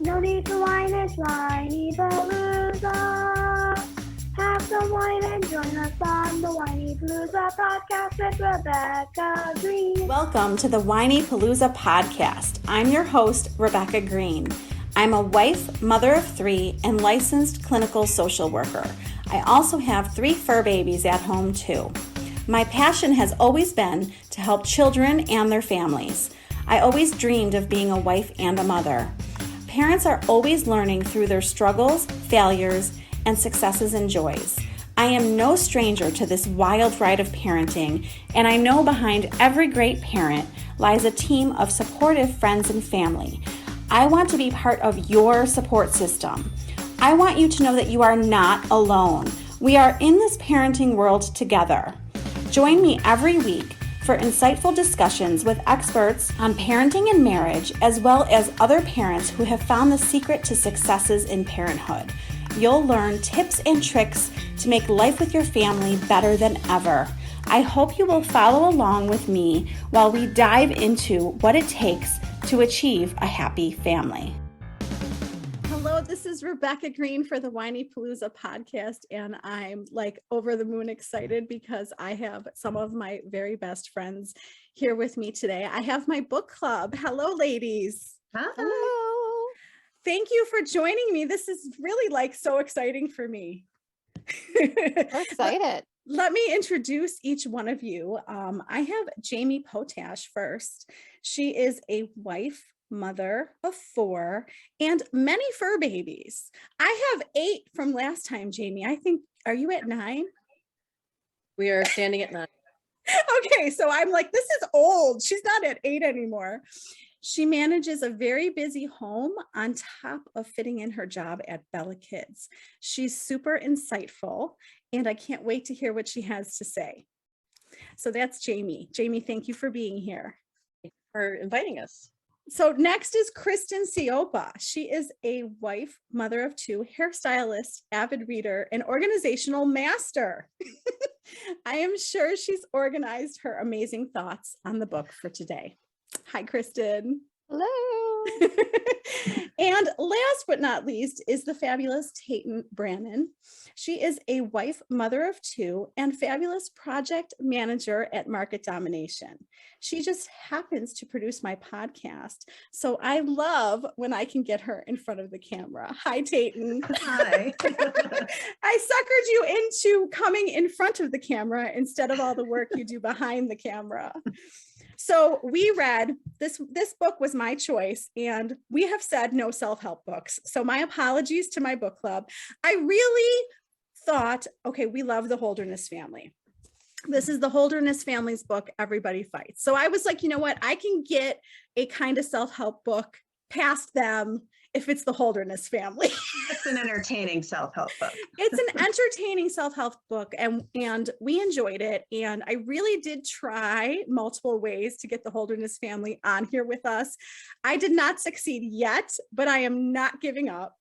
No need to whine, it's Whiny Palooza. Have some wine and join us on the Whiny Palooza podcast with Rebecca Green. Welcome to the Whiny Palooza podcast. I'm your host, Rebecca Green. I'm a wife, mother of 3, and licensed clinical social worker. I also have 3 fur babies at home too. My passion has always been to help children and their families. I always dreamed of being a wife and a mother. Parents are always learning through their struggles, failures, and successes and joys. I am no stranger to this wild ride of parenting, and I know behind every great parent lies a team of supportive friends and family. I want to be part of your support system. I want you to know that you are not alone. We are in this parenting world together. Join me every week for insightful discussions with experts on parenting and marriage, as well as other parents who have found the secret to successes in parenthood. You'll learn tips and tricks to make life with your family better than ever. I hope you will follow along with me while we dive into what it takes to achieve a happy family. Hello, this is Rebecca Green for the Whiny Palooza podcast, and I'm like over the moon excited because I have some of my very best friends here with me today. I have my book club. Hello, ladies. Hi. Hello. Thank you for joining me. This is really like so exciting for me. We're excited. Let me introduce each one of you. I have Jamie Potash first. She is a wife, mother of 4, and many fur babies. I have 8 from last time, Jamie. I think, are you at 9? We are standing at 9. Okay, so I'm like, this is old. She's not at 8 anymore. She manages a very busy home on top of fitting in her job at Bella Kids. She's super insightful, and I can't wait to hear what she has to say. So that's Jamie. Jamie, thank you for being here. Thank you for inviting us. So next is Kristen Siopa. She is a wife, mother of 2, hairstylist, avid reader, and organizational master. I am sure she's organized her amazing thoughts on the book for today. Hi, Kristen. Hello. And last but not least is the fabulous Tayton Brannon. She is a wife, mother of 2, and fabulous project manager at Market Domination. She just happens to produce my podcast, so I love when I can get her in front of the camera. Hi, Tayton. Hi. I suckered you into coming in front of the camera instead of all the work you do behind the camera. So we read this book was my choice, and we have said no self-help books. So my apologies to my book club. I really thought, okay, we love the Holderness family. This is the Holderness family's book, Everybody Fights. So I was like, you know what? I can get a kind of self-help book past them if it's the Holderness family. It's an entertaining self-help book. It's an entertaining self-help book, and we enjoyed it. And I really did try multiple ways to get the Holderness family on here with us. I did not succeed yet, but I am not giving up.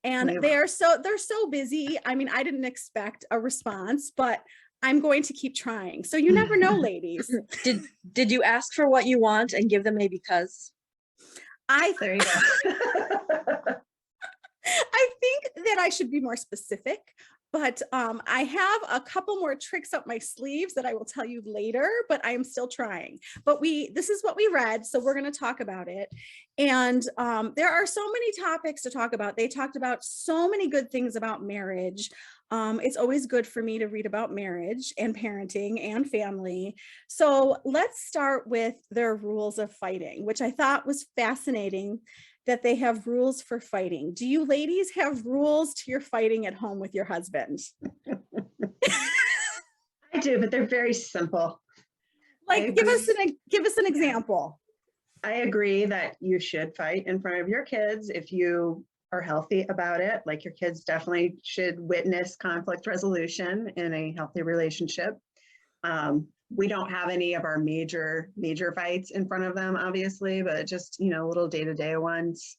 And they're so busy. I mean, I didn't expect a response, but I'm going to keep trying. So you never know, ladies. Did you ask for what you want and give them a because? There you go. I think that I should be more specific, but I have a couple more tricks up my sleeves that I will tell you later, but I am still trying. But this is what we read, so we're going to talk about it. And there are so many topics to talk about. They talked about so many good things about marriage. It's always good for me to read about marriage and parenting and family. So let's start with their rules of fighting, which I thought was fascinating that they have rules for fighting. Do you ladies have rules to your fighting at home with your husband? I do, but they're very simple. Like, give us an example. I agree that you should fight in front of your kids if you are healthy about it. Like, your kids definitely should witness conflict resolution in a healthy relationship. We don't have any of our major fights in front of them, obviously, but just, little day-to-day ones,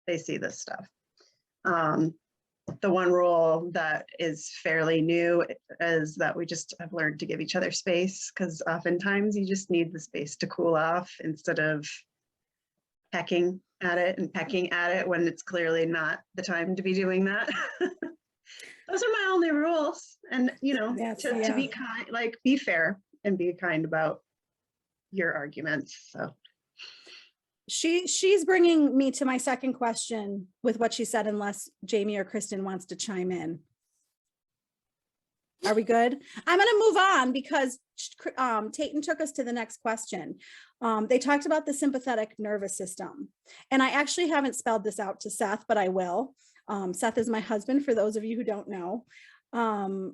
they see this stuff. The one rule that is fairly new is that we just have learned to give each other space, because oftentimes you just need the space to cool off instead of pecking at it and pecking at it when it's clearly not the time to be doing that. Those are my only rules. And, you know, to be kind, like, be fair and be kind about your arguments. So She's bringing me to my second question with what she said, unless Jamie or Kristen wants to chime in. Are we good? I'm going to move on because Tayton took us to the next question. They talked about the sympathetic nervous system, and I actually haven't spelled this out to Seth, but I will. Seth is my husband, for those of you who don't know.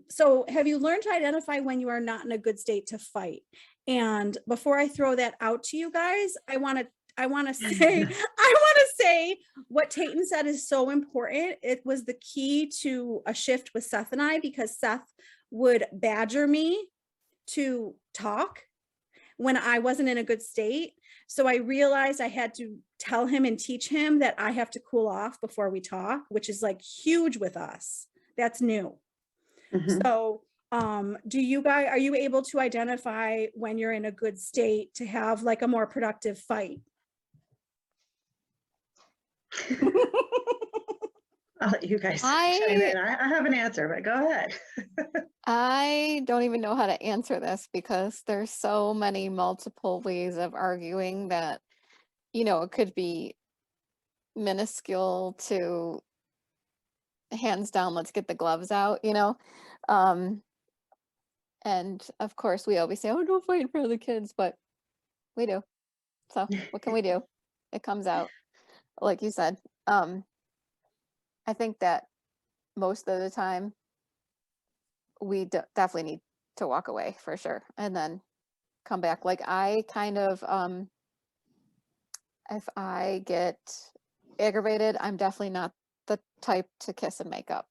So have you learned to identify when you are not in a good state to fight? And before I throw that out to you guys, I want to say what Tayton said is so important. It was the key to a shift with Seth and I, because Seth would badger me to talk when I wasn't in a good state. So I realized I had to tell him and teach him that I have to cool off before we talk, which is like huge with us. That's new. mhm. So do you guys, are you able to identify when you're in a good state to have like a more productive fight? I'll let you guys chime in. I have an answer, but go ahead. I don't even know how to answer this because there's so many multiple ways of arguing that, you know, it could be minuscule to hands down, let's get the gloves out, you know? And of course we always say, oh, don't fight in front of the kids, but we do. So what can we do? It comes out, like you said. I think that most of the time we definitely need to walk away for sure and then come back. Like I kind of, if I get aggravated, I'm definitely not the type to kiss and make up.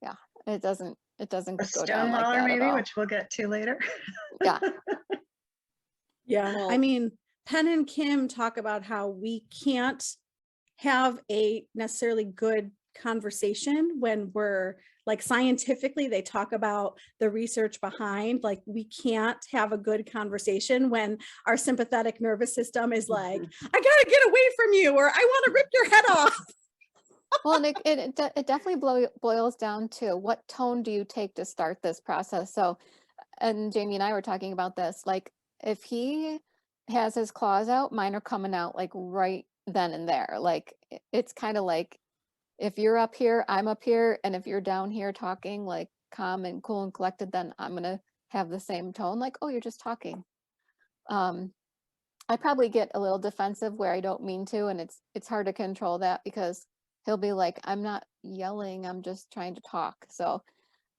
Yeah, it doesn't A go down like stonewaller that maybe, at all. which we'll get to later. Yeah. Yeah. Well- I mean, Penn and Kim talk about how we can't have a necessarily good conversation when we're like scientifically, they talk about the research behind, like we can't have a good conversation when our sympathetic nervous system is like, I gotta get away from you, or I want to rip your head off. Well, and it definitely boils down to what tone do you take to start this process. So, and Jamie and I were talking about this, like if he has his claws out, mine are coming out like right then and there. Like it's kind of like if you're up here, I'm up here, and if you're down here talking like calm and cool and collected, then I'm gonna have the same tone, like, oh, you're just talking. I probably get a little defensive where I don't mean to, and it's hard to control that because he'll be like, I'm not yelling, I'm just trying to talk. So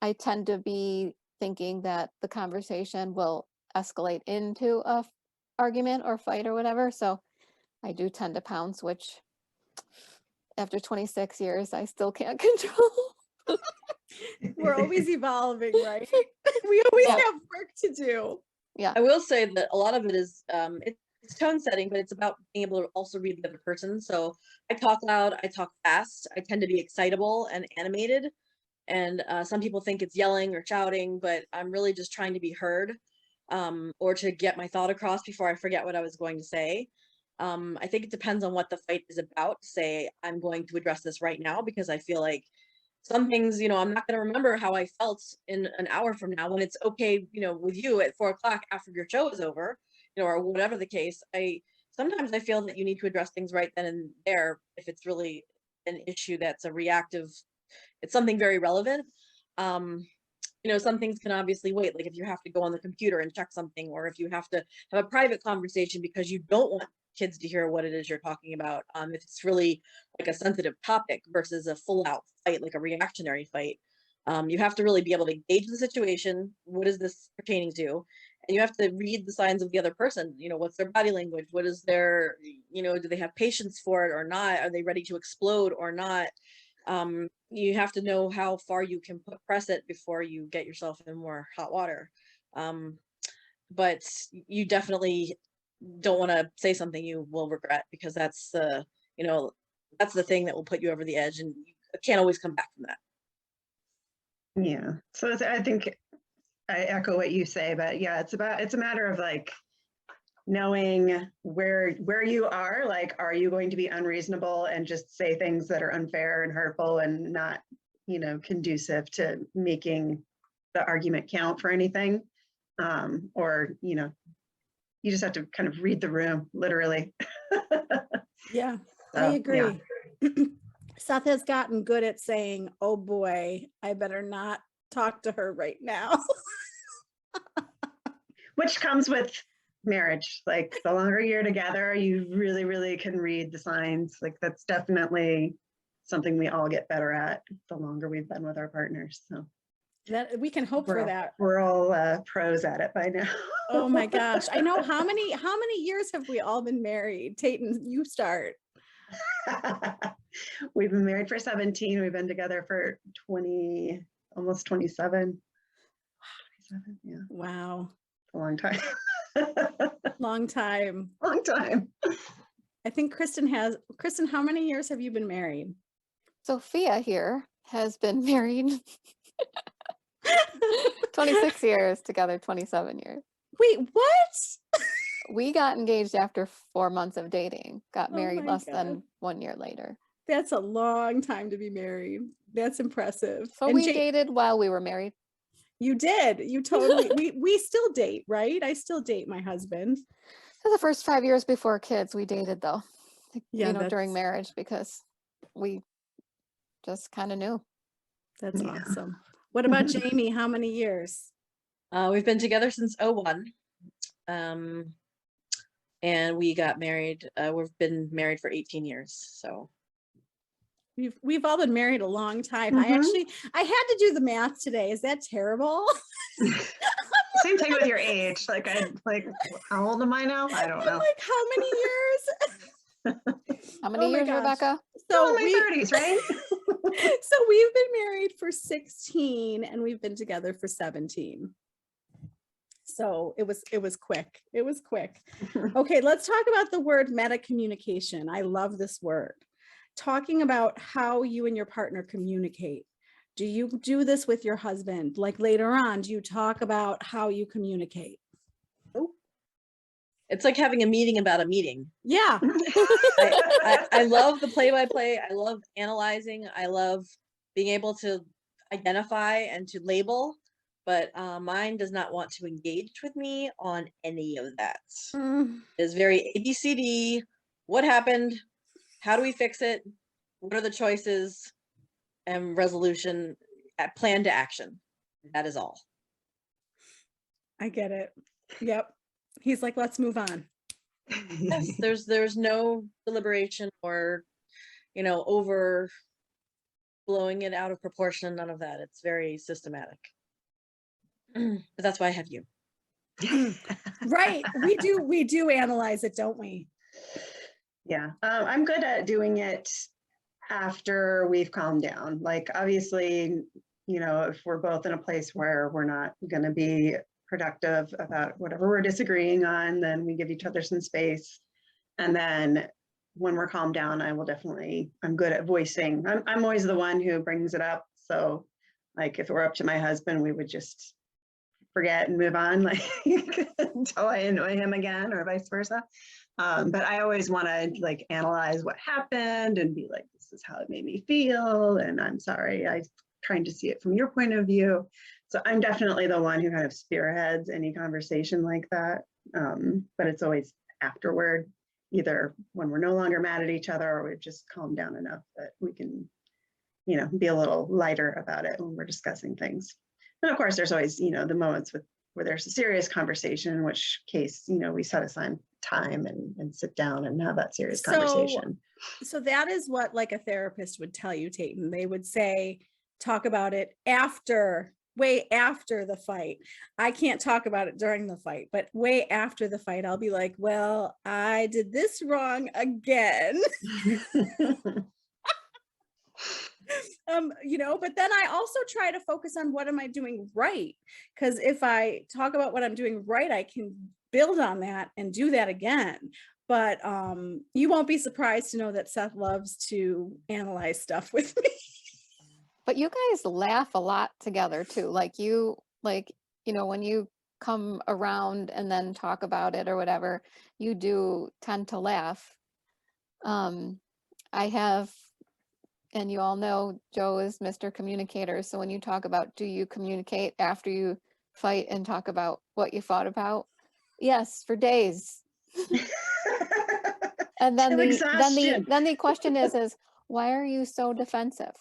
I tend to be thinking that the conversation will escalate into a argument or fight or whatever. So I do tend to pounce, which after 26 years, I still can't control. We're always evolving, right? We always Yeah. have work to do. Yeah. I will say that a lot of it is it's tone setting, but it's about being able to also read the other person. So I talk loud, I talk fast, I tend to be excitable and animated. And some people think it's yelling or shouting, but I'm really just trying to be heard, or to get my thought across before I forget what I was going to say. I think it depends on what the fight is about. Say, I'm going to address this right now because I feel like some things, you know, I'm not going to remember how I felt in an hour from now when it's okay, you know, with you at 4 o'clock after your show is over, you know, or whatever the case. Sometimes I feel that you need to address things right then and there if it's really an issue that's a reactive, it's something very relevant. You know, some things can obviously wait, like if you have to go on the computer and check something, or if you have to have a private conversation because you don't want kids to hear what it is you're talking about. If it's really like a sensitive topic versus a full out fight, like a reactionary fight, you have to really be able to gauge the situation. What is this pertaining to? And you have to read the signs of the other person. You know, what's their body language? What is their, you know, do they have patience for it or not? Are they ready to explode or not? You have to know how far you can press it before you get yourself in more hot water. But you definitely don't want to say something you will regret, because that's you know, that's the thing that will put you over the edge, and you can't always come back from that. Yeah. So I think I echo what you say, but yeah, it's a matter of like knowing where you are, like, are you going to be unreasonable and just say things that are unfair and hurtful and not, conducive to making the argument count for anything? Or, you just have to kind of read the room, literally. Yeah, So, I yeah. agree. Seth has gotten good at saying, oh boy, I better not talk to her right now. Which comes with marriage. Like, the longer you're together, you really, really can read the signs. Like, that's definitely something we all get better at the longer we've been with our partners. So That we can hope for that. we're all pros at it by now. Oh my gosh. I know how many years have we all been married? Tayton, you start. We've been married for 17. We've been together for 20, almost 27. 27, yeah, Wow. a long time. Long time. Long time. Mm-hmm. I think Kristen, how many years have you been married? Sophia here has been married 26 years, together 27 years. Wait, what? We got engaged after 4 months of dating, got Oh married my less God. than 1 year later. That's a long time to be married. That's impressive. So And we Jake, dated while we were married. you did. You totally, we still date, right? I still date my husband. For the first 5 years before kids, we dated though, Yeah, during that's- marriage, because we just kind of knew. That's Yeah. awesome. What about Jamie? How many years? We've been together since 01. And we got married. We've been married for 18 years. So We've all been married a long time. Mhm. I had to do the math today. Is that terrible? Same thing with your age. Like, how old am I now? I don't I'm know. like, how many years? How many Oh my years, gosh. Rebecca? Still in So my we, 30s, right? so we've been married for 16 and we've been together for 17. So it was quick. It was quick. Okay, let's talk about the word meta communication. I love this word. Talking about how you and your partner communicate. Do you do this with your husband? Like later on, do you talk about how you communicate? it's like having a meeting about a meeting. Yeah. I love the play-by-play. I love analyzing. I love being able to identify and to label, but mine does not want to engage with me on any of that. It's very ABCD. What happened? How do we fix it? What are the choices? And resolution, plan to action. That is all. I get it. Yep. He's like, let's move on. Yes, there's no deliberation or, over blowing it out of proportion. None of that. It's very systematic. But that's why I have you. Right. We do analyze it, don't we? Yeah, I'm good at doing it after we've calmed down. Like, obviously, if we're both in a place where we're not going to be productive about whatever we're disagreeing on, then we give each other some space. And then when we're calmed down, I'm good at voicing. I'm always the one who brings it up. So, like, if it were up to my husband, we would just forget and move on, like, until I annoy him again, or vice versa. But I always want to analyze what happened and be like, this is how it made me feel. And I'm sorry, I'm trying to see it from your point of view. So I'm definitely the one who kind of spearheads any conversation like that. But it's always afterward, either when we're no longer mad at each other or we've just calmed down enough that we can, be a little lighter about it when we're discussing things. And of course, there's always, the moments where there's a serious conversation, in which case, we set aside time and sit down and have that serious conversation. So that is what like a therapist would tell you, Tayton. They would say, talk about it way after the fight. I can't talk about it during the fight, but way after the fight, I'll be like, well, I did this wrong again. But then I also try to focus on what am I doing right? Because if I talk about what I'm doing right, I can build on that and do that again. But you won't be surprised to know that Seth loves to analyze stuff with me. But you guys laugh a lot together too. When you come around and then talk about it or whatever, you do tend to laugh. I have, and you all know Joe is Mr. Communicator. So when you talk about, do you communicate after you fight and talk about what you fought about? Yes, for days. And then Till exhaustion. then the question is why are you so defensive?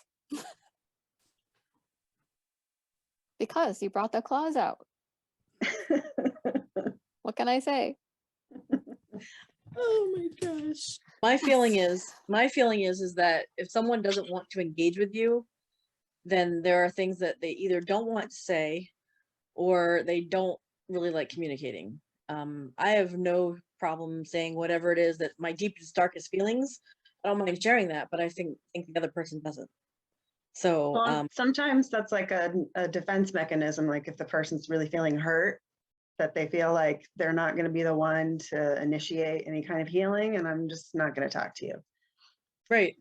Because you brought the claws out. What can I say? Oh my gosh. My feeling is that if someone doesn't want to engage with you, then there are things that they either don't want to say or they don't really like communicating. I have no problem saying whatever it is that my deepest, darkest feelings. I don't mind sharing that, but I think the other person doesn't. So Well, sometimes that's like a defense mechanism. Like if the person's really feeling hurt, that they feel like they're not going to be the one to initiate any kind of healing, and I'm just not going to talk to you. right.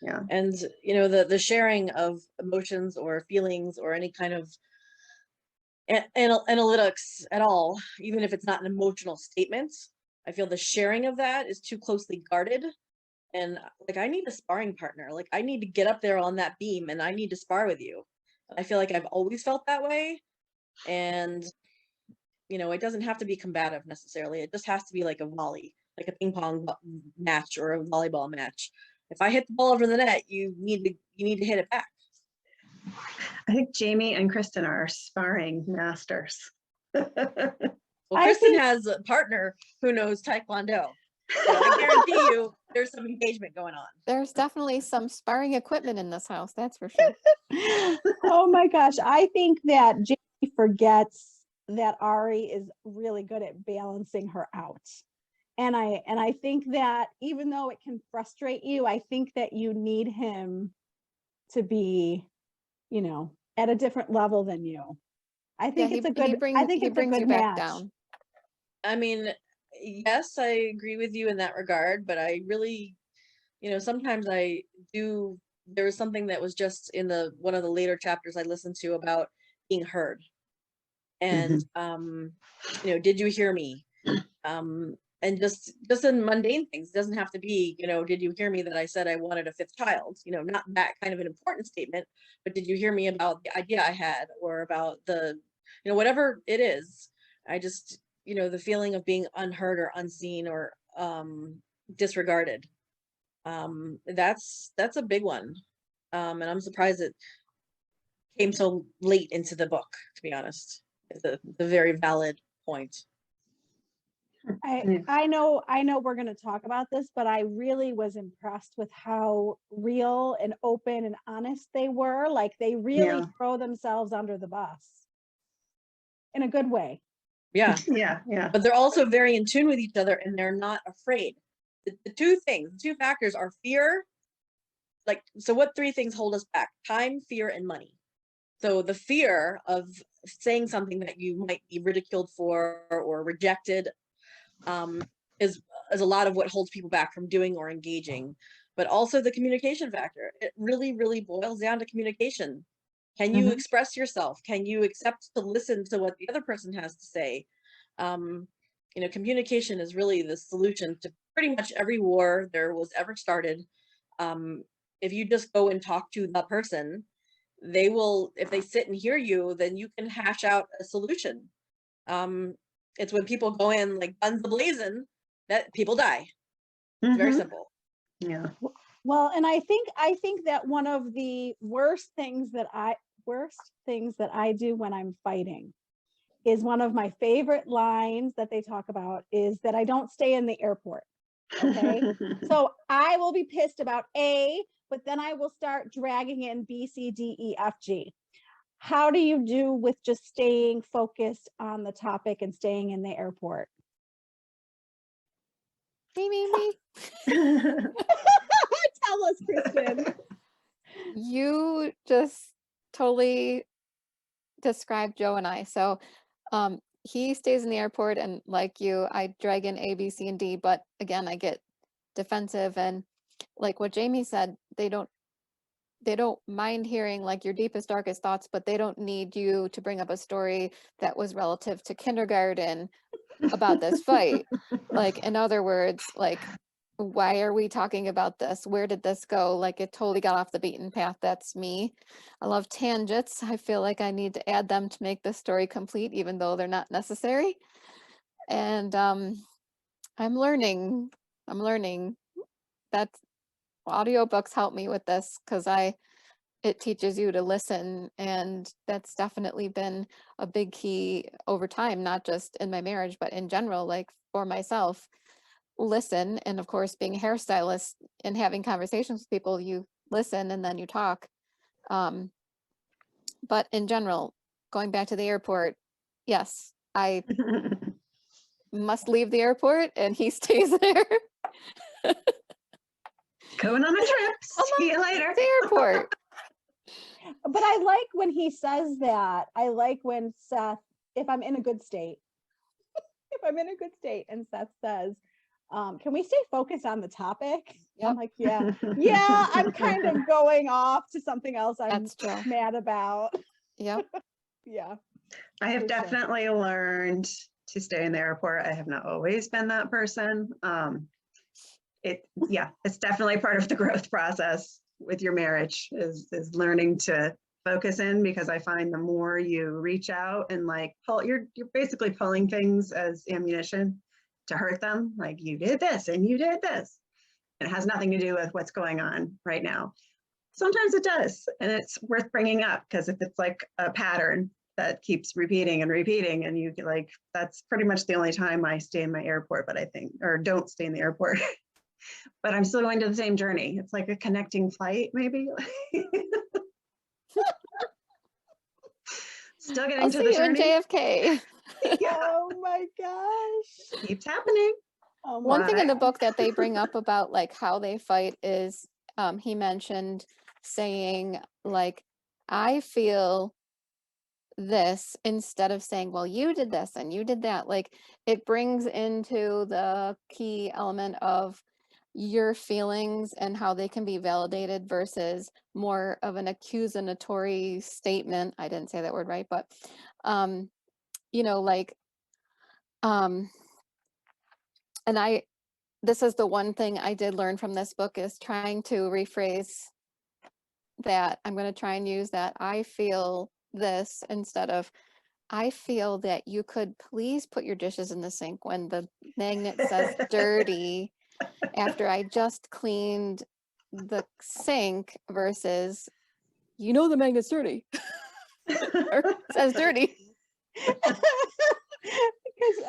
Yeah. And you know, the sharing of emotions or feelings or any kind of analytics at all, even if it's not an emotional statement, I feel the sharing of that is too closely guarded. And like, I need a sparring partner. Like, I need to get up there on that beam and I need to spar with you. I feel like I've always felt that way. And, you know, it doesn't have to be combative necessarily. It just has to be like a volley, like a ping pong match or a volleyball match. If I hit the ball over the net, you need to hit it back. I think Jamie and Kristen are sparring masters. Well, I Kristen think- has a partner who knows Taekwondo. So I guarantee you there's some engagement going on. There's definitely some sparring equipment in this house, that's for sure. Oh my gosh. I think that Jamie forgets that Ari is really good at balancing her out. And I think that even though it can frustrate you, I think that you need him to be, you know, at a different level than you. I think it's a good, I think it's a brings good you back match. down. I mean, yes, I agree with you in that regard, but I really, you know, sometimes I do. There was something that was just in one of the later chapters I listened to about being heard. And you know, did you hear me? And just in mundane things. It doesn't have to be, you know, did you hear me that I said I wanted a fifth child? You know, not that kind of an important statement, but did you hear me about the idea I had or about the, you know, whatever it is. I just, you know, the feeling of being unheard or unseen or disregarded. That's a big one. And I'm surprised it came so late into the book, to be honest. It's the very valid point. I know we're going to talk about this, but I really was impressed with how real and open and honest they were. Like they really throw themselves under the bus in a good way. Yeah. Yeah. But they're also very in tune with each other and they're not afraid. The two factors are fear. Like, so what three things hold us back? Time, fear, and money. So the fear of saying something that you might be ridiculed for or rejected is a lot of what holds people back from doing or engaging. But also the communication factor. It really, really boils down to communication. Can you express yourself? Can you accept to listen to what the other person has to say? You know, communication is really the solution to pretty much every war there was ever started. If you just go and talk to the person, they will, if they sit and hear you, then you can hash out a solution. It's when people go in like guns a-blazing that people die. It's very simple. Yeah. Well, and I think that one of the worst things that I do when I'm fighting is one of my favorite lines that they talk about is that I don't stay in the airport. Okay. So I will be pissed about A, but then I will start dragging in B, C, D, E, F, G. How do you do with just staying focused on the topic and staying in the airport? Me. Tell us, Kristen. You just totally described Joe and I. So he stays in the airport and like you, I drag in A, B, C, and D, but again, I get defensive and like what Jamie said, they don't they don't mind hearing like your deepest, darkest thoughts, but they don't need you to bring up a story that was relative to kindergarten about this fight. Like, in other words, like, why are we talking about this? Where did this go? Like, it totally got off the beaten path. That's me. I love tangents. I feel like I need to add them to make the story complete, even though they're not necessary. And I'm learning. That audiobooks help me with this because it teaches you to listen, and that's definitely been a big key over time, not just in my marriage but in general, like for myself. Listen, and of course being a hairstylist and having conversations with people, you listen and then you talk. But in general, going back to the airport, yes, I must leave the airport and he stays there. Going on a trip. See you later. The airport. But I like when he says that. I like when Seth, if I'm in a good state, and Seth says, can we stay focused on the topic? Yep. I'm like, yeah, I'm kind of going off to something else I'm That's true. mad about. Yep. Yeah. I have For sure. definitely learned to stay in the airport. I have not always been that person. It's definitely part of the growth process with your marriage is learning to focus in, because I find the more you reach out and like pull, you're basically pulling things as ammunition to hurt them. Like, you did this and you did this. It has nothing to do with what's going on right now. Sometimes it does, and it's worth bringing up, because if it's like a pattern that keeps repeating and repeating, and you like, that's pretty much the only time I stay in my airport, but I think, or don't stay in the airport. But I'm still going to the same journey. It's like a connecting flight, maybe. Still getting I'll to see the you in journey. JFK. Oh my gosh. Keeps happening. Oh One thing in the Right. book that they bring up about like how they fight is he mentioned saying like, I feel this, instead of saying, well, you did this and you did that. Like, it brings into the key element of your feelings and how they can be validated versus more of an accusatory statement. I didn't say that word right, but like and this is the one thing I did learn from this book, is trying to rephrase that. I'm going to try and use that I feel this, instead of I feel that you could please put your dishes in the sink when the magnet says dirty after I just cleaned the sink, versus the magnet's dirty. Or says dirty. Because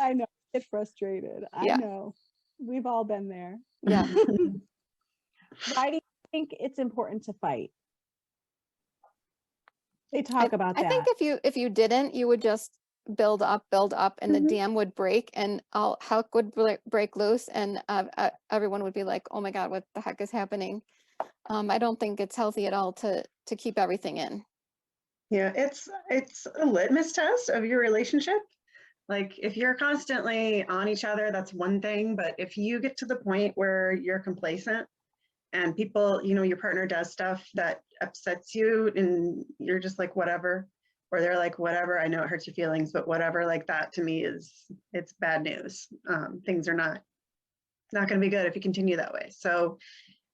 I know, get frustrated. Yeah. I know. We've all been there. Yeah. Why do you think it's important to fight? They talk about I that. think if you didn't, you would just build up, and the Mhm. dam would break, and Hulk would break loose, and everyone would be like, "Oh my God, what the heck is happening?" I don't think it's healthy at all to keep everything in. Yeah, it's a litmus test of your relationship. Like, if you're constantly on each other, that's one thing. But if you get to the point where you're complacent and people, your partner does stuff that upsets you and you're just like, whatever, or they're like, whatever, I know it hurts your feelings, but whatever, like that to me it's bad news. Things are not going to be good if you continue that way. So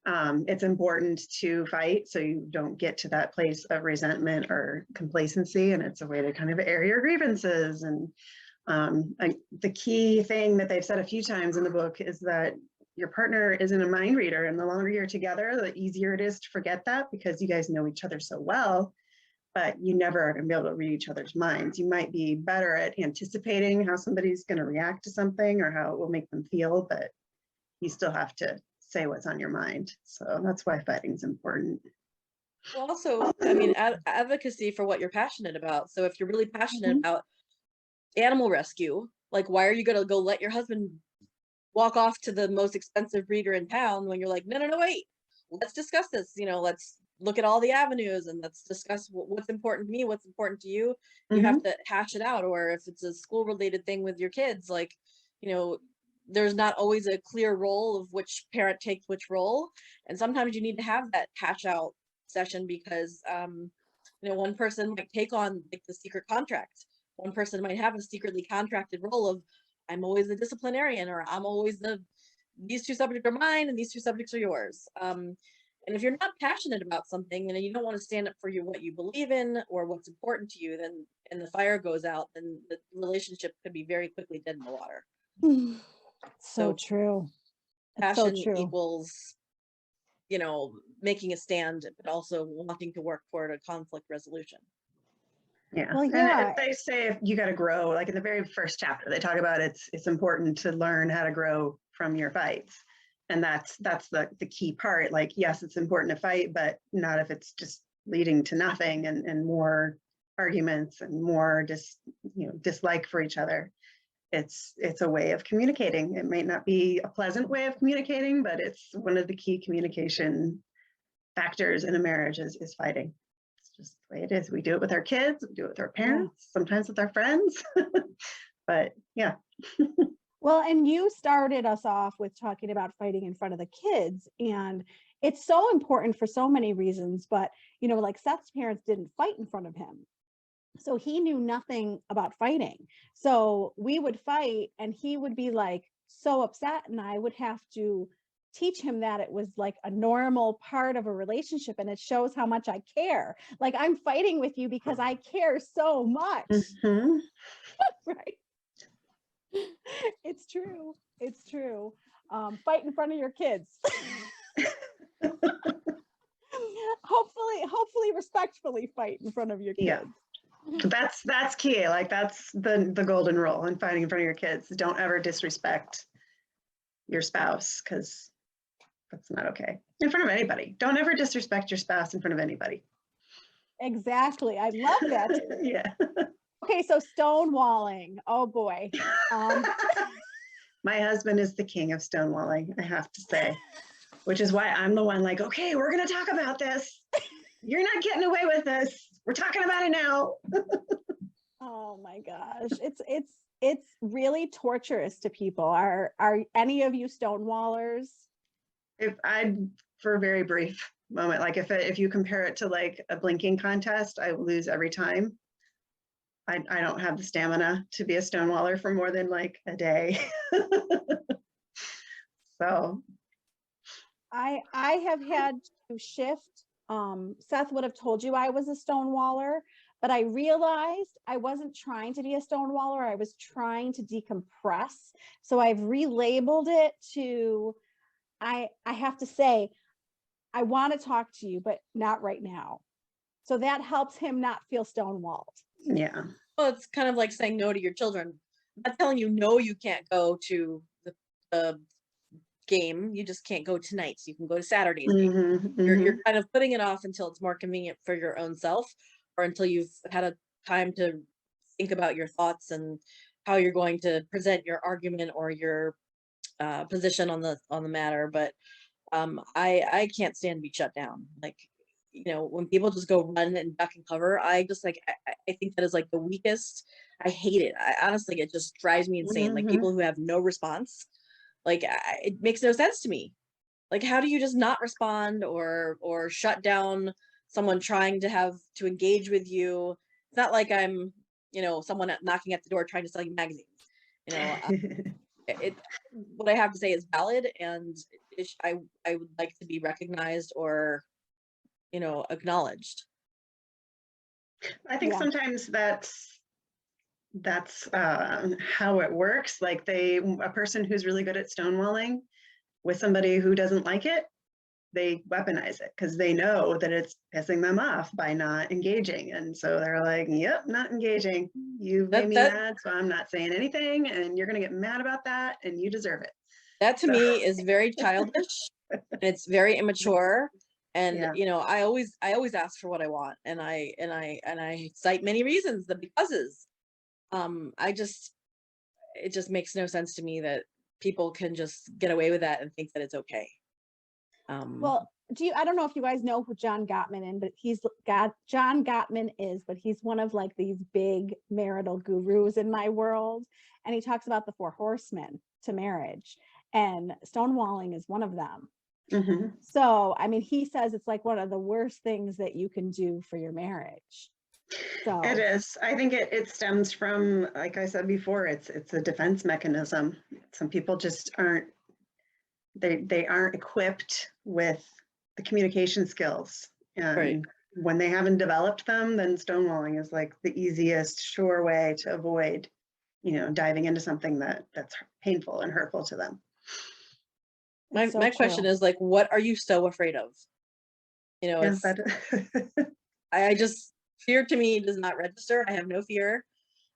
it's important to fight so you don't get to that place of resentment or complacency. And it's a way to kind of air your grievances. And the key thing that they've said a few times in the book is that your partner isn't a mind reader. And the longer you're together, the easier it is to forget that, because you guys know each other so well, but you never are going to be able to read each other's minds. You might be better at anticipating how somebody's going to react to something or how it will make them feel, but you still have to say what's on your mind. So that's why fighting is important. Well, also, I mean, advocacy for what you're passionate about. So if you're really passionate Mhm. about animal rescue, like, why are you going to go let your husband walk off to the most expensive breeder in town when you're like, no, wait, let's discuss this. Let's look at all the avenues and let's discuss what's important to me, what's important to you. You have to hash it out. Or if it's a school related thing with your kids, like, there's not always a clear role of which parent takes which role. And sometimes you need to have that hash out session because one person might take on like the secret contract. One person might have a secretly contracted role of I'm always the disciplinarian, or I'm always these two subjects are mine and these two subjects are yours. And if you're not passionate about something and you don't want to stand up for what you believe in or what's important to you, then and the fire goes out, then the relationship could be very quickly dead in the water. So So true. It's so passion true. equals, making a stand, but also wanting to work toward a conflict resolution. Yeah. Well, And yeah. they say you got to grow, like in the very first chapter, they talk about it's important to learn how to grow from your fights. And that's the key part. Like, yes, it's important to fight, but not if it's just leading to nothing and more arguments and more dislike for each other. It's a way of communicating. It may not be a pleasant way of communicating, but it's one of the key communication factors in a marriage is fighting. It's just the way it is. We do it with our kids, we do it with our parents, sometimes with our friends. But yeah. Well, and you started us off with talking about fighting in front of the kids, and it's so important for so many reasons, but like Seth's parents didn't fight in front of him. So he knew nothing about fighting. So we would fight and he would be like so upset, and I would have to teach him that it was like a normal part of a relationship, and it shows how much I care. Like, I'm fighting with you because I care so much. Mhm. Right. It's true. It's true. Fight in front of your kids. Hopefully respectfully fight in front of your kids. Yeah. That's key. Like, that's the golden rule in fighting in front of your kids. Don't ever disrespect your spouse, because that's not okay. In front of anybody. Don't ever disrespect your spouse in front of anybody. Exactly. I love that. Yeah. Okay, so stonewalling. Oh boy. My husband is the king of stonewalling, I have to say, which is why I'm the one like, okay, we're going to talk about this. You're not getting away with this. We're talking about it now. Oh my gosh. It's really torturous to people. Are any of you stonewallers? For a very brief moment, like if you compare it to like a blinking contest, I lose every time. I don't have the stamina to be a stonewaller for more than like a day. So I have had to shift. Seth would have told you I was a stonewaller, but I realized I wasn't trying to be a stonewaller. I was trying to decompress. So I've relabeled it to, I have to say, I want to talk to you, but not right now. So that helps him not feel stonewalled. yeah. Well, it's kind of like saying no to your children. I'm not telling you no, you can't go to the game. You just can't go tonight. So you can go to Saturdays. You're kind of putting it off until it's more convenient for your own self, or until you've had a time to think about your thoughts and how you're going to present your argument or your position on the matter. But I can't stand to be shut down. Like, when people just go run and duck and cover, I just like, I think that is like the weakest. I hate it. Honestly, it just drives me insane. Like, people who have no response, like, it makes no sense to me. Like, how do you just not respond or shut down someone trying to engage with you? It's not like I'm, someone knocking at the door trying to sell you magazines. What I have to say is valid, and I would like to be recognized or acknowledged. I think sometimes that's how it works. Like, a person who's really good at stonewalling with somebody who doesn't like it, they weaponize it because they know that it's pissing them off by not engaging. And so they're like, yep, not engaging. You've made me mad, so I'm not saying anything, and you're going to get mad about that, and you deserve it. That to me is very childish. And it's very immature. And I always ask for what I want, and I cite many reasons, the becauses. It just makes no sense to me that people can just get away with that and think that it's okay. Well, I don't know if you guys know who John Gottman is, but he's one of like these big marital gurus in my world. And he talks about the 4 horsemen to marriage, and stonewalling is one of them. Mhm. So, I mean, he says it's like one of the worst things that you can do for your marriage. So It is. I think it stems from, like I said before, it's a defense mechanism. Some people just aren't, they aren't equipped with the communication skills. Right. And when they haven't developed them, then stonewalling is like the easiest, sure way to avoid, diving into something that's painful and hurtful to them. My it's so my question true. is like, what are you so afraid of? Yeah, It's that, I just fear to me does not register. I have no fear.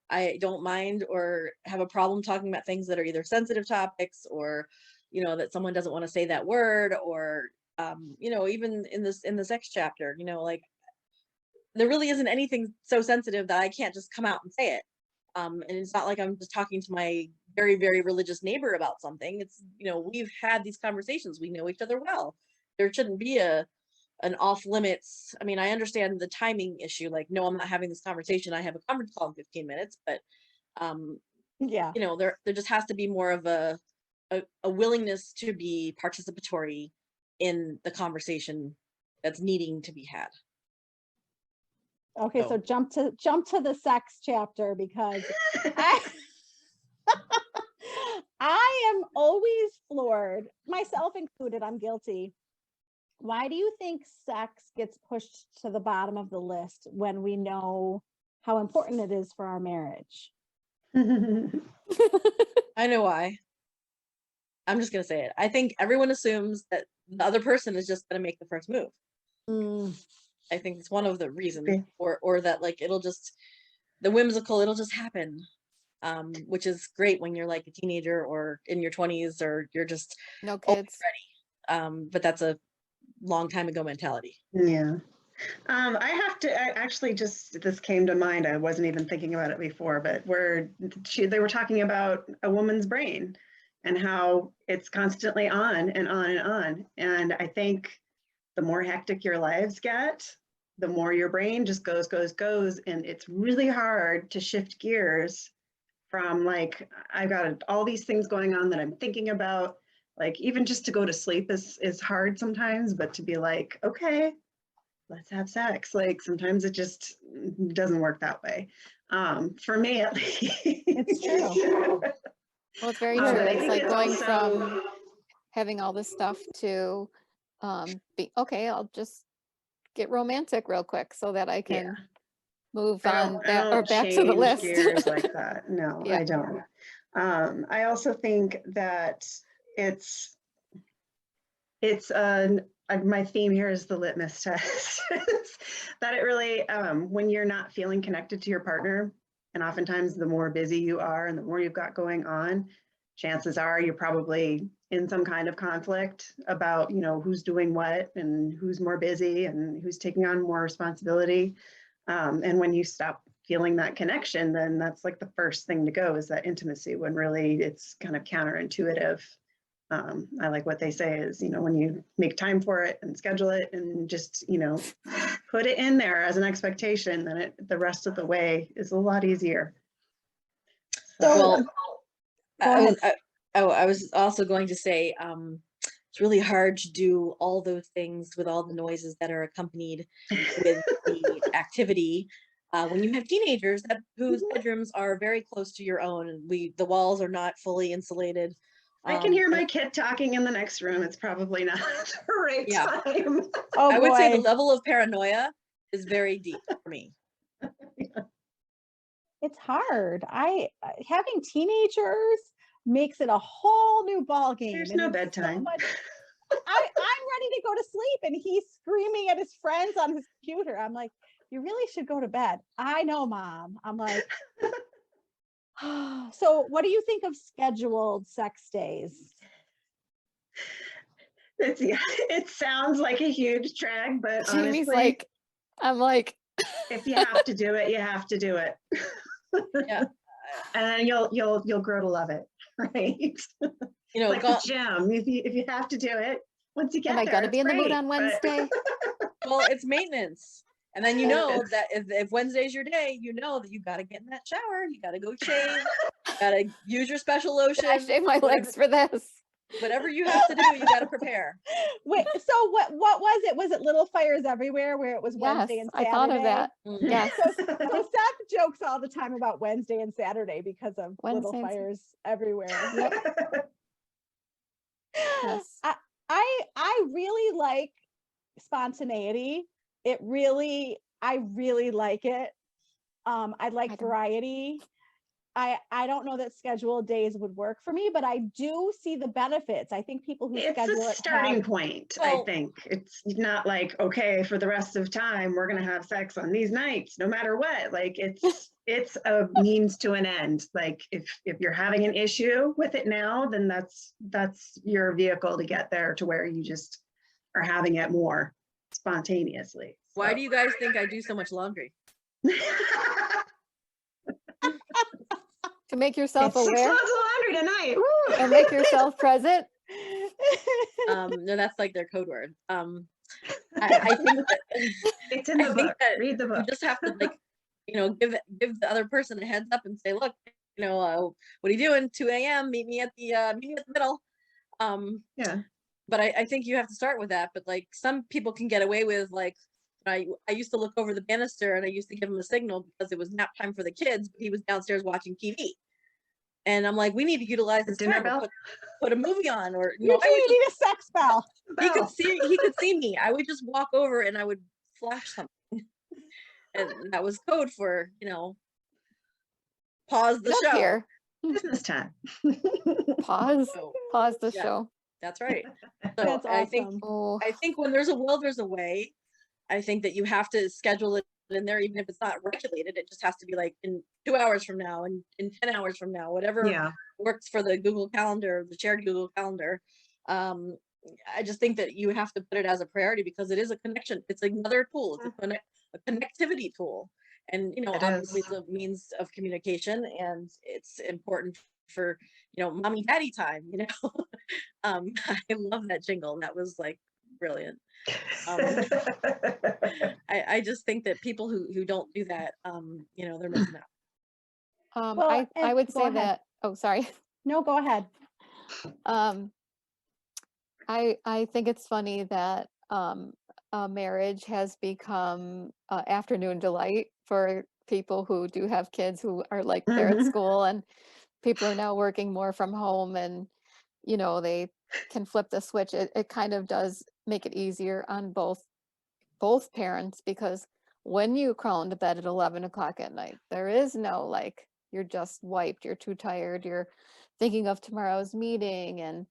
I don't mind or have a problem talking about things that are either sensitive topics or, that someone doesn't want to say that word or, even in the sex chapter, like there really isn't anything so sensitive that I can't just come out and say it. And it's not like I'm just talking to my very, very religious neighbor about something. It's, we've had these conversations. We know each other well. There shouldn't be an off limits. I mean, I understand the timing issue. Like, no, I'm not having this conversation. I have a conference call in 15 minutes, but Yeah. there just has to be more of a willingness to be participatory in the conversation that's needing to be had. Okay, so So jump to the sex chapter because I I am always floored, myself included, I'm guilty. Why do you think sex gets pushed to the bottom of the list when we know how important it is for our marriage? I know why. I'm just gonna say it. I think everyone assumes that the other person is just gonna make the first move. Mm, I think it's one of the reasons, Okay. or that like it'll just it'll just happen. Which is great when you're like a teenager or in your 20s or you're just No always kids. ready. But that's a long time ago mentality. Yeah. I actually just, this came to mind. I wasn't even thinking about it before, but they were talking about a woman's brain and how it's constantly on and on and on. And I think the more hectic your lives get, the more your brain just goes, goes, goes. And it's really hard to shift gears from like, I've got all these things going on that I'm thinking about. Like even just to go to sleep is hard sometimes, but to be like, okay, let's have sex. Like sometimes it just doesn't work that way. For me, at least. It's true. Well, it's very But true. I It's think like it's going also, from having all this stuff to be okay, I'll just get romantic real quick so that I can move on I that or don't back to the change list. gears like that. No, Yeah. I don't. I also think that it's my theme here is the litmus test. That it really, when you're not feeling connected to your partner, and oftentimes the more busy you are and the more you've got going on, chances are you're probably in some kind of conflict about, who's doing what and who's more busy and who's taking on more responsibility. And when you stop feeling that connection, then that's like the first thing to go is that intimacy, when really it's kind of counterintuitive. I like what they say is, when you make time for it and schedule it and just, put it in there as an expectation, then the rest of the way is a lot easier. Well, Go ahead. I was also going to say, it's really hard to do all those things with all the noises that are accompanied with the activity. When you have teenagers whose bedrooms are very close to your own, and the walls are not fully insulated. I can hear my kid talking in the next room. It's probably not the right Yeah. time. Oh I would say the boy, level of paranoia is very deep for me. it's hard. Having teenagers makes it a whole new ball game. There's and no it's so bedtime. much- I'm ready to go to sleep and he's screaming at his friends on his computer. I'm like, you really should go to bed. I know, Mom. I'm like, so what do you think of scheduled sex days? It sounds like a huge drag, but Jamie's honestly, like, I'm like, if you have to do it, you have to do it. Yeah. And then you'll grow to love it, right? Like the gym. If you have to do it, once you get am I there, gonna it's be in the mood great, on but- Wednesday? well, it's maintenance. And then that if Wednesday's your day, that you gotta get in that shower, you gotta go shave, gotta use your special lotion. I shave my legs for this. Whatever you have to do, you got to prepare. Wait, so what was it? Was it Little Fires Everywhere where it was Yes, Wednesday and I Saturday? thought of that. Mm. Yes. So Seth jokes all the time about Wednesday and Saturday because of Little Wednesday and Fires Everywhere. Yep. Yes. I really like spontaneity. I really like it. I like I don't- variety. I don't know that scheduled days would work for me, but I do see the benefits. I think people who It's schedule a it starting have, point, Well- I think. It's not like, okay, for the rest of time, we're gonna have sex on these nights, no matter what. Like it's a means to an end. Like if you're having an issue with it now, then that's your vehicle to get there to where you just are having it more spontaneously. Why So- do you guys think I do so much laundry? To make yourself It's 6 aware loads of laundry tonight. Woo! and make yourself present. No, that's like their code word. I think that It's in I the think book. that Read the you book. just have to like, give the other person a heads up and say, look, what are you doing? 2 a.m. Meet me at the middle. Yeah. But I think you have to start with that. But like some people can get away with like, I used to look over the banister and I used to give him a signal because it was nap time for the kids, but he was downstairs watching TV. And I'm like, we need to utilize this Dinner time to bell? put a movie on, or you I would do need a sex bell. he could Bell. he could see me. I would just walk over and I would flash something. And that was code for, pause the Get up show. here. Business time. Pause. So Pause the Yeah. show. that's right. So That's I think awesome. Oh, I think when there's a will, there's a way. I think that you have to schedule it in there, even if it's not regulated. It just has to be like in 2 hours from now and in 10 hours from now, whatever Yeah. works for the Google Calendar, the shared Google Calendar. I just think that you have to put it as a priority because it is a connection. It's another tool. It's a connectivity tool. And, It obviously is. it's a means of communication and it's important for, mommy daddy time, I love that jingle. That was like brilliant. I just think that people who don't do that, they're missing out. Well, I and would go say ahead. that. Oh, sorry. No, go ahead. I think it's funny that a marriage has become afternoon delight for people who do have kids who are like they're at Mhm. school, and people are now working more from home, and they can flip the switch. It kind of does make it easier on both parents, because when you crawl into bed at 11 o'clock at night, there is no like you're just wiped, you're too tired, you're thinking of tomorrow's meeting and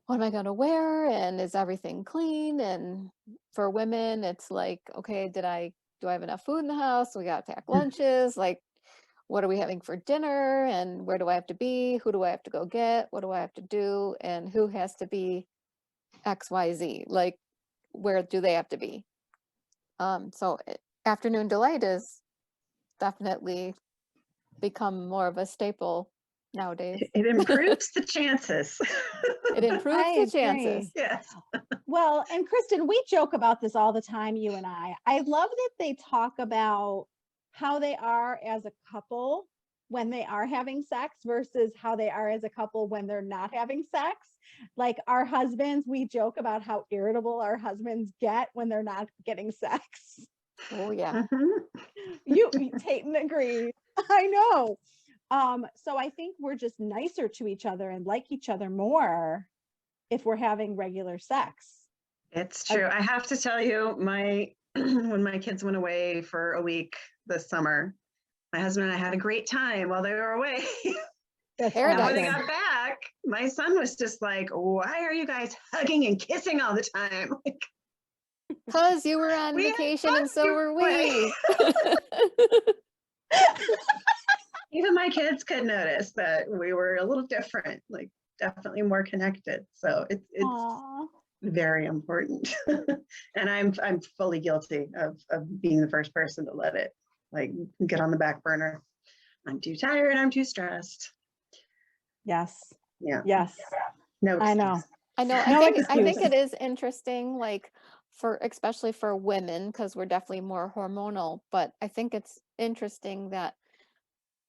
what am I going to wear and is everything clean? And for women, it's like, okay, do I have enough food in the house? We got to pack lunches. Like, what are we having for dinner? And where do I have to be? Who do I have to go get? What do I have to do? And who has to be XYZ? Like, where do they have to be? So afternoon delight is definitely become more of a staple nowadays. It improves the chances. It improves I the chances. Yes. Well, and Kristen, we joke about this all the time, you and I. I love that they talk about how they are as a couple when they are having sex versus how they are as a couple when they're not having sex. Like our husbands, we joke about how irritable our husbands get when they're not getting sex. Oh yeah. Mhm. Tayton agrees. I know. So I think we're just nicer to each other and like each other more if we're having regular sex. It's true. I have to tell you, when my kids went away for a week this summer, my husband and I had a great time while they were away. That's Paradise. And when they awesome. got back, my son was just like, "Why are you guys hugging and kissing all the time?" Like, Because you were on We had vacation fun, and so you were play. we. even my kids could notice that we were a little different, like definitely more connected. So it's Aw. very important. And I'm fully guilty of being the first person to let it like get on the back burner. I'm too tired, I'm too stressed. Yes. Yeah. Yes. No I know. excuse. I know. No I think excuse. it is interesting, like especially for women, because we're definitely more hormonal. But I think it's interesting that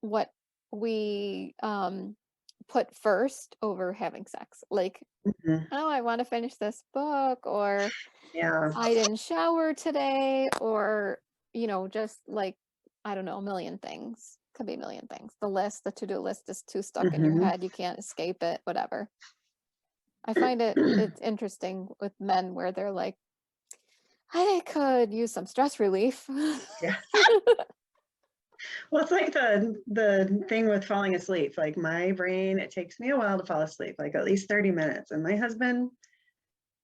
what we put first over having sex, like Mhm. oh, I want to finish this book, or Yeah. I didn't shower today, or, just like, I don't know, a million things. Could be a million things. The to-do list is too stuck in your Mhm. head. You can't escape it, whatever. I find it's interesting with men where they're like, I could use some stress relief. Yeah. Well, it's like the thing with falling asleep. Like my brain, it takes me a while to fall asleep, like at least 30 minutes. And my husband,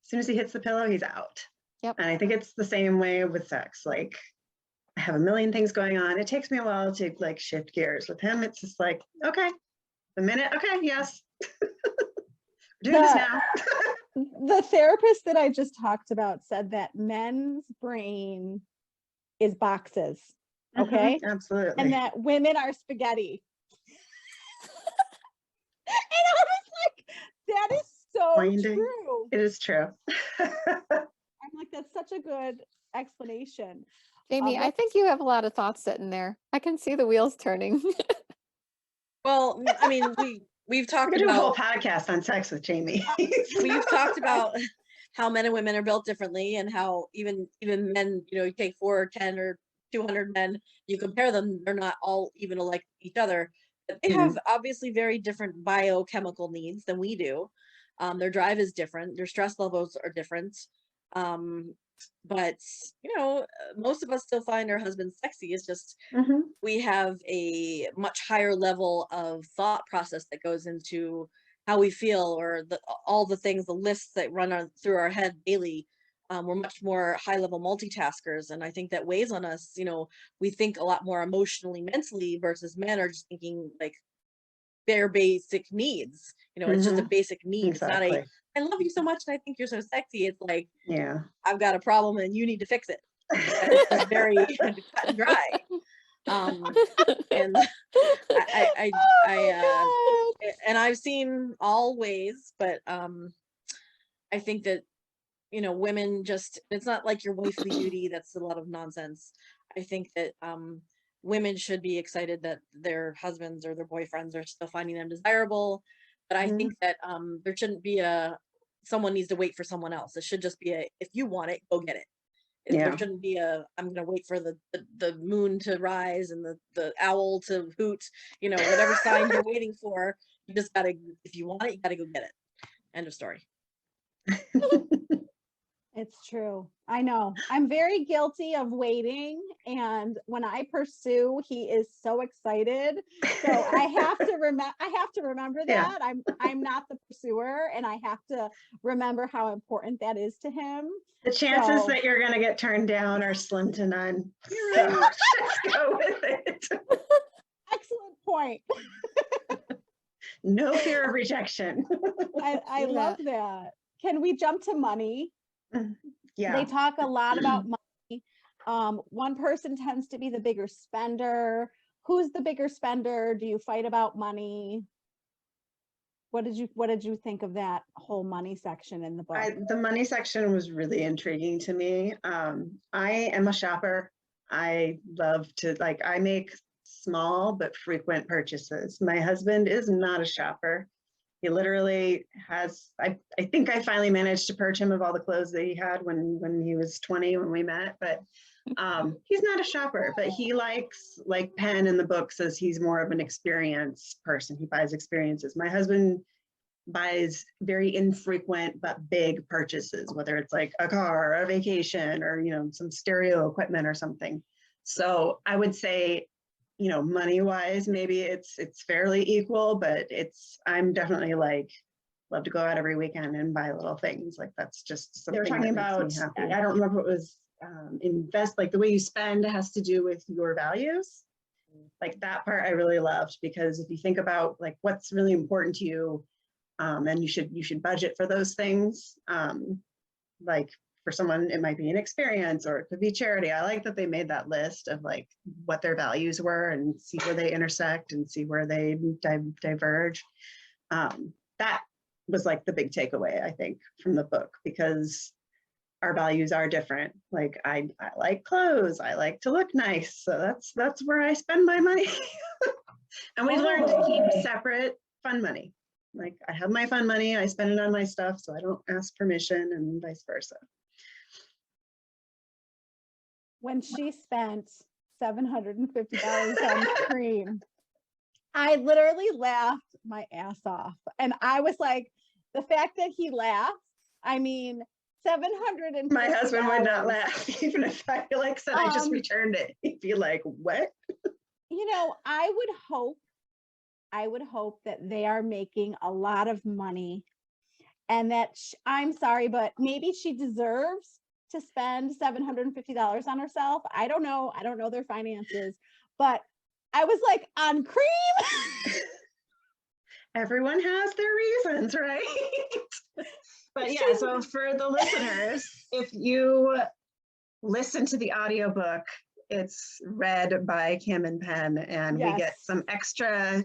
as soon as he hits the pillow, he's out. Yep. And I think it's the same way with sex. Like I have a million things going on. It takes me a while to like shift gears. With him, it's just like, okay, the minute, okay, yes. Do this The- now. The therapist that I just talked about said that men's brain is boxes, okay? Mhm, absolutely. And that women are spaghetti. And I was like, that is so Winding. true. It is true. I'm like, that's such a good explanation. Jamie, I let's- think you have a lot of thoughts sitting there. I can see the wheels turning. Well, I mean, we've We talked could do a whole about podcast on sex with Jamie. we've talked about how men and women are built differently, and how even men, you take 4 or 10 or 200 men, you compare them, they're not all even alike each other. But they have obviously very different biochemical needs than we do. Their drive is different, their stress levels are different. But most of us still find our husbands sexy. It's just Mhm. we have a much higher level of thought process that goes into how we feel, or all the things, the lists that run through our head daily. We're much more high level multitaskers, and I think that weighs on us. We think a lot more emotionally, mentally, versus men are just thinking like bare basic needs. It's just a basic need. It's not Exactly. I love you so much and I think you're so sexy. It's like, Yeah. I've got a problem and you need to fix it. It's very cut and dry. And I Oh and I've seen all ways, but I think that women just, it's not like your wifely duty. That's a lot of nonsense. I think that women should be excited that their husbands or their boyfriends are still finding them desirable. But I Mhm. think that there shouldn't be someone needs to wait for someone else. It should just be if you want it, go get it. Yeah. There shouldn't be I'm gonna wait for the moon to rise and the owl to hoot, whatever sign you're waiting for. You just gotta, if you want it, you gotta go get it. End of story. It's true. I know. I'm very guilty of waiting. And when I pursue, he is so excited. So I have to remember Yeah. that. I'm not the pursuer, and I have to remember how important that is to him. The chances So- that you're going to get turned down are slim to none. So just go with it. Excellent point. No fear of rejection. I See love that. Can we jump to money? Yeah. They talk a lot about money. One person tends to be the bigger spender. Who's the bigger spender? Do you fight about money? What did you think of that whole money section in the book? The money section was really intriguing to me. I am a shopper. I love to, I make small but frequent purchases. My husband is not a shopper. He literally has, I think I finally managed to purge him of all the clothes that he had when he was 20 when we met, but he's not a shopper, but he likes like pen and the book says he's more of an experience person. He buys experiences. My husband buys very infrequent but big purchases, whether it's like a car, a vacation, or some stereo equipment or something. So I would say, money wise, maybe it's fairly equal, but I'm definitely love to go out every weekend and buy little things. Like that's just something. They were talking about, I don't remember what it was, invest, like the way you spend has to do with your values. Like that part I really loved, because if you think about like what's really important to you, and you should budget for those things. Like for someone, it might be an experience or it could be charity. I like that they made that list of like what their values were and see where they intersect and see where they diverge. That was like the big takeaway, I think, from the book, because our values are different. Like I like clothes, I like to look nice. So that's where I spend my money. And we've learned to keep separate fun money. Like, I have my fun money, I spend it on my stuff, so I don't ask permission, and vice versa. When she spent $750 on cream, I literally laughed my ass off. And I was like, the fact that he laughed, I mean, $750. My husband would not laugh, even if I like said I just Um, returned it. He'd be like, what? You know, I would hope that they are making a lot of money and that I'm sorry, but maybe she deserves to spend $750 on herself. I don't know. I don't know their finances, but I was like, on cream. Everyone has their reasons, right? But yeah, so for the listeners, if you listen to the audiobook, it's read by Kim and Penn, and we get Yes. some extra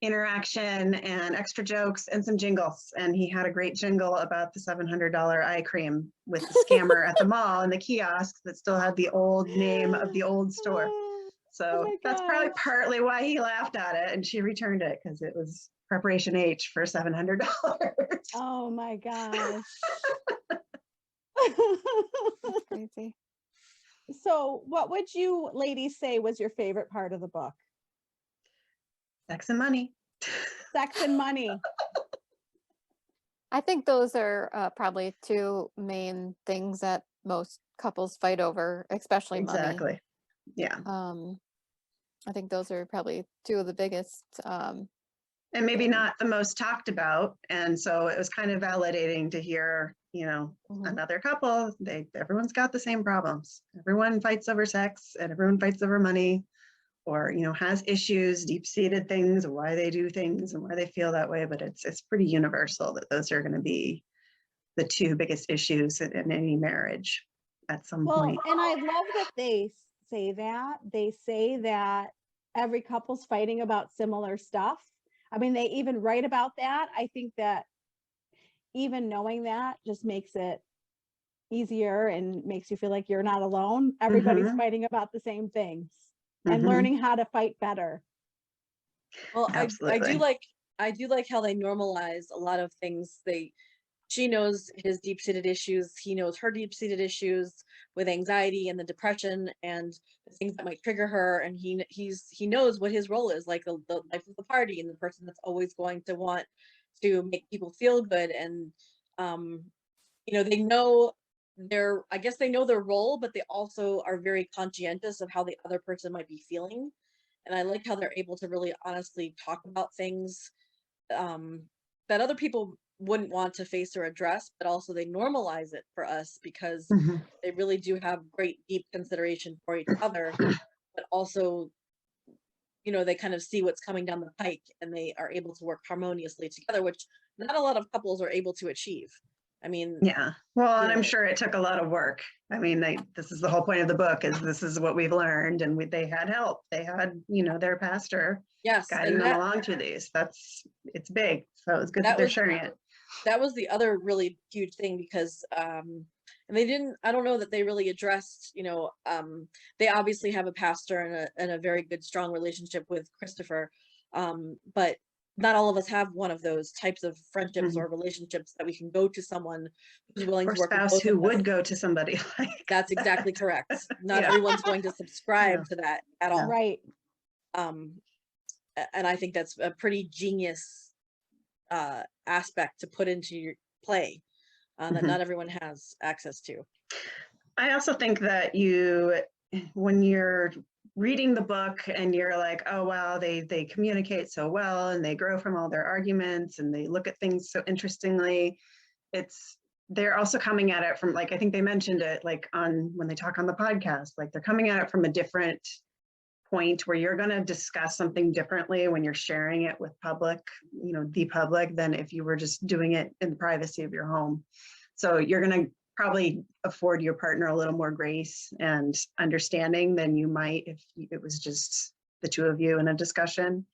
interaction and extra jokes and some jingles. And he had a great jingle about the $700 eye cream with the scammer at the mall and the kiosk that still had the old name of the old store. So my that's probably gosh. partly why he laughed at it, and she returned it because it was preparation H for $700. Oh my gosh. That's crazy. So what would you ladies say was your favorite part of the book? Sex and money. Sex and money. I think those are probably two main things that most couples fight over, especially money. Exactly. Yeah. I think those are probably two of the biggest. And maybe not the most talked about. And so it was kind of validating to hear, you know, Mhm. another couple, everyone's got the same problems. Everyone fights over sex and everyone fights over money, or, you know, has issues, deep-seated things, why they do things and why they feel that way. But it's pretty universal that those are going to be the two biggest issues in any marriage at some Well, point. and I love that they say that. They say that every couple's fighting about similar stuff. I mean, they even write about that. I think that even knowing that just makes it easier and makes you feel like you're not alone. Everybody's Mhm. fighting about the same things and Mhm. learning how to fight better. Well, I Absolutely. do like how they normalize a lot of things. She knows his deep-seated issues, he knows her deep-seated issues with anxiety and the depression and the things that might trigger her, and he knows what his role is, like the life of the party and the person that's always going to want to make people feel good. And um you know, they know I guess they know their role, but they also are very conscientious of how the other person might be feeling. And I like how they're able to really honestly talk about things um, that other people wouldn't want to face or address, but also they normalize it for us because Mhm. they really do have great deep consideration for each other, but also, you know, they kind of see what's coming down the pike and they are able to work harmoniously together, which not a lot of couples are able to achieve. I mean, Yeah. Well, and you I'm know, sure it took a lot of work. I mean, this is the whole point of the book, is this is what we've learned, and they had help. They had, you know, their pastor yes, guiding and them along through these. It's big. So it's good that that they're was sharing it. that was the other really huge thing because and they didn't, I don't know that they really addressed, you know, they obviously have a pastor and a very good strong relationship with Christopher, but not all of us have one of those types of friendships Mhm. or relationships that we can go to someone who's willing Or to work with spouse both who of us. would go to somebody like That's that. exactly correct. Not Yeah. everyone's going to subscribe No. to that at No. all. Right. um and I think that's a pretty genius aspect to put into your play that Mhm. not everyone has access to. I also think that when you're reading the book and you're like, oh wow, they communicate so well and they grow from all their arguments and they look at things so interestingly. They're also coming at it from, like, I think they mentioned it, like, when they talk on the podcast, like they're coming at it from a different point where you're going to discuss something differently when you're sharing it with the public, than if you were just doing it in the privacy of your home. So you're going to probably afford your partner a little more grace and understanding than you might if it was just the two of you in a discussion.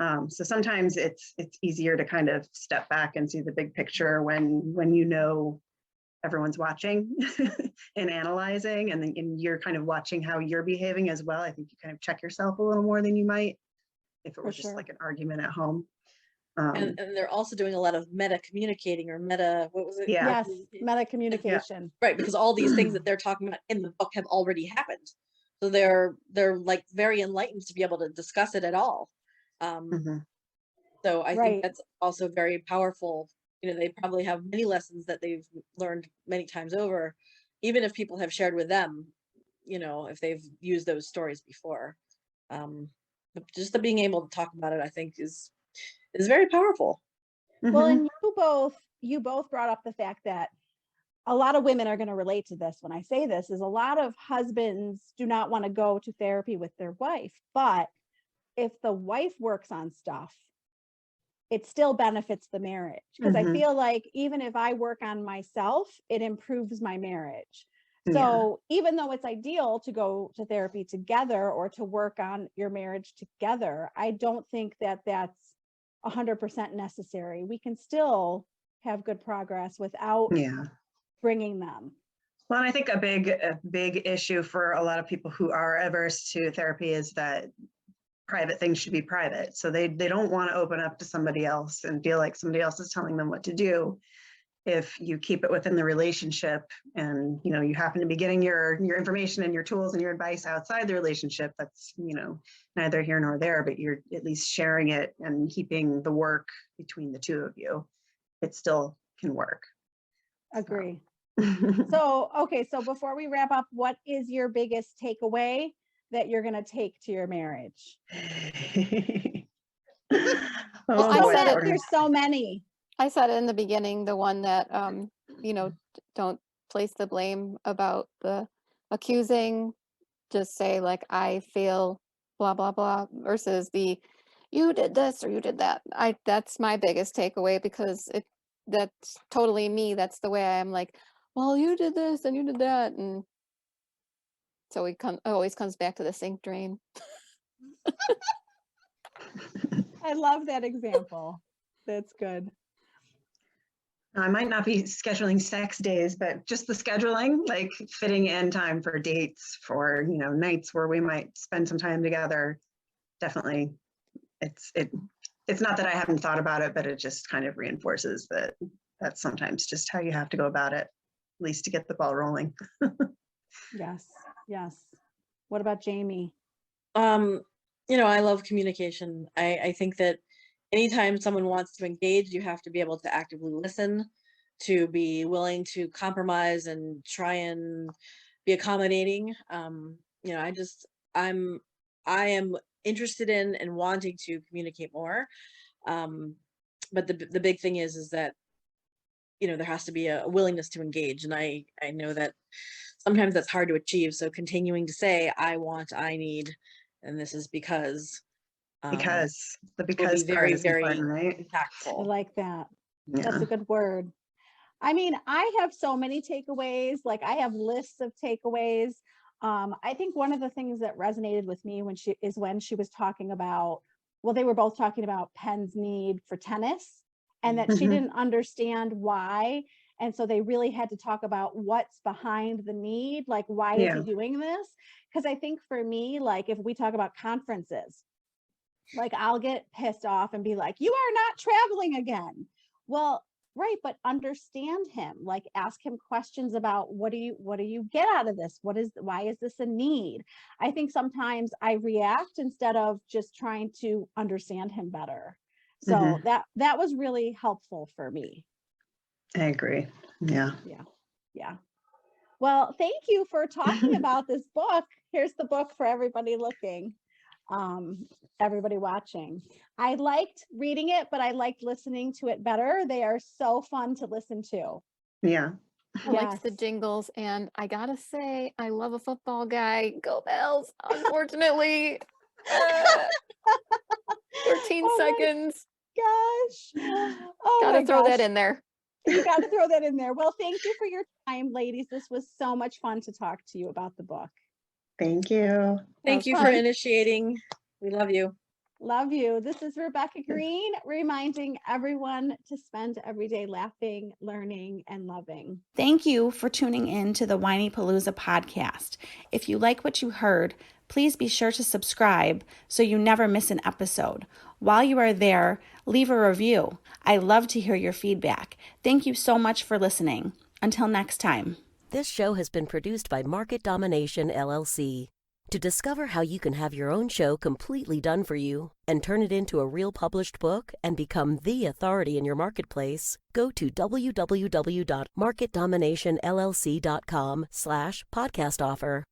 So sometimes it's easier to kind of step back and see the big picture when you know everyone's watching and analyzing, and then you're kind of watching how you're behaving as well. I think you kind of check yourself a little more than you might if it For were just sure. like an argument at home. And they're also doing a lot of meta communicating or meta, what was it? Yeah. Yes, meta communication. Right, because all these things that they're talking about in the book have already happened. So they're like very enlightened to be able to discuss it at all. Mhm. So I Right. think that's also very powerful. You know, they probably have many lessons that they've learned many times over, even if people have shared with them, you know, if they've used those stories before. But just the being able to talk about it, I think is very powerful. Well, Mhm. and you both brought up the fact that a lot of women are going to relate to this when I say this, is a lot of husbands do not want to go to therapy with their wife, but if the wife works on stuff, it still benefits the marriage, because I Mhm. feel like even if I work on myself, it improves my marriage. Yeah. So even though it's ideal to go to therapy together or to work on your marriage together, I don't think that that's 100% necessary. We can still have good progress without Yeah. bringing them. Well, and I think a big issue for a lot of people who are averse to therapy is that private things should be private. So they don't want to open up to somebody else and feel like somebody else is telling them what to do. If you keep it within the relationship and, you know, you happen to be getting your information and your tools and your advice outside the relationship, that's, you know, neither here nor there, but you're at least sharing it and keeping the work between the two of you. It still can work. Agree. So, okay, so before we wrap up, what is your biggest takeaway that you're going to take to your marriage? Oh, I boy. said it. There's so many. I said it in the beginning, the one that, you know, don't place the blame about the accusing, just say like, I feel blah, blah, blah, versus the, you did this or you did that. That's my biggest takeaway, because that's totally me. That's the way I am, like, well, you did this and you did that. And so it always comes back to the sink drain. I love that example. That's good. I might not be scheduling sex days, but just the scheduling, like fitting in time for dates, for, you know, nights where we might spend some time together. Definitely, it's not that I haven't thought about it, but it just kind of reinforces that that's sometimes just how you have to go about it, at least to get the ball rolling. Yes. Yes. What about Jamie? You know, I love communication. I think that anytime someone wants to engage, you have to be able to actively listen, to be willing to compromise and try and be accommodating. You know, I am interested in and wanting to communicate more. But the big thing is that, you know, there has to be a willingness to engage. And I know that sometimes that's hard to achieve. So continuing to say, I want, I need, and this is because Because the will be because part very, is very important, right? I impactful. like that. That's Yeah. a good word. I mean, I have so many takeaways. Like, I have lists of takeaways. I think one of the things that resonated with me when she was talking about, well, they were both talking about Penn's need for tennis, and that she Mhm. didn't understand why. And so they really had to talk about what's behind the need. Like, why is he Yeah. doing this? Because I think for me, like, if we talk about conferences, like, I'll get pissed off and be like, you are not traveling again. Well, right, but understand him. Like, ask him questions about what do you get out of this? Why is this a need? I think sometimes I react instead of just trying to understand him better. So Mhm. that was really helpful for me. I agree. Yeah. Yeah. Well, thank you for talking about this book. Here's the book for everybody looking. Everybody watching. I liked reading it, but I liked listening to it better. They are so fun to listen to. Yeah. I liked the Yes. jingles, and I gotta say, I love a football guy. Go Bells! Unfortunately, 13 Oh my seconds. gosh. Oh Gotta my throw that gosh. in there. You got to throw that in there. Well, thank you for your time, ladies. This was so much fun to talk to you about the book. Thank you. Thank you for fun. initiating. We love you. Love you. This is Rebecca Green, reminding everyone to spend every day laughing, learning, and loving. Thank you for tuning in to the Whiny Palooza podcast. If you like what you heard, Please be sure to subscribe so you never miss an episode. While you are there, leave a review. I love to hear your feedback. Thank you so much for listening. Until next time. This show has been produced by Market Domination LLC. To discover how you can have your own show completely done for you and turn it into a real published book and become the authority in your marketplace, go to www.marketdominationllc.com/podcast offer.